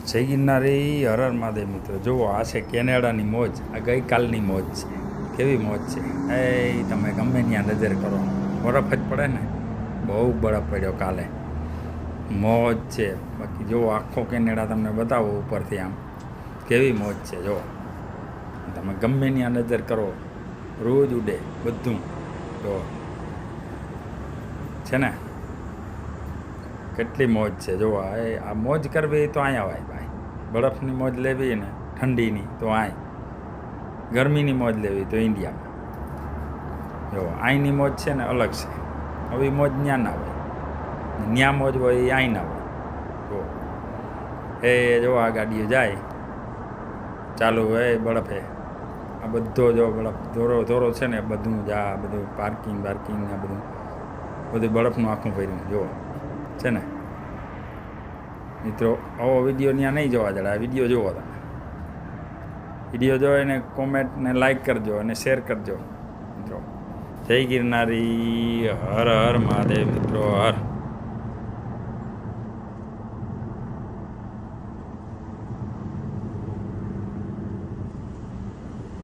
જય ગિરનારી હર હર મહાદેવ મિત્રો. જુઓ, આ છે કેનેડાની મોજ. આ ગઈકાલની મોજ છે. કેવી મોજ છે એ તમે ગમે ત્યાં નજર કરો, બરફ જ પડે ને, બહુ બરફ પડ્યો કાલે. મોજ છે. બાકી જુઓ, આખો કેનેડા તમને બતાવો ઉપરથી, આમ કેવી મોજ છે. જુઓ, તમે ગમે ત્યાં નજર કરો, રોજ ઉડે બધું. જુઓ છે ને, કેટલી મોજ છે. જુઓ, આ મોજ કરવી તો અહીંયા આવાય ભાઈ. બરફની મોજ લેવી ને ઠંડીની તો અહીં, ગરમીની મોજ લેવી તો ઇન્ડિયામાં. જો અહીંની મોજ છે ને અલગ છે. આવી મોજ ત્યાં ના હોય, ત્યાં મોજ હોય એ અહીં ના હોય. જો જો આ ગાડીઓ જાય ચાલુ હોય બરફે, આ બધો જો બરફ દોરો દોરો છે ને, બધું જ આ બધું પાર્કિંગ ને બધું બરફનું આખું ફર્યું. જુઓ છે ને મિત્રો, આવો વિડીયો ત્યાં નહીં જોવા જડે. આ વિડીયો જુઓ તમે, વિડીયો જોવો એને કોમેન્ટ ને લાઈક કરજો અને શેર કરજો મિત્રો. જય ગિરનારી, હર હર મહાદેવ મિત્રો, હર.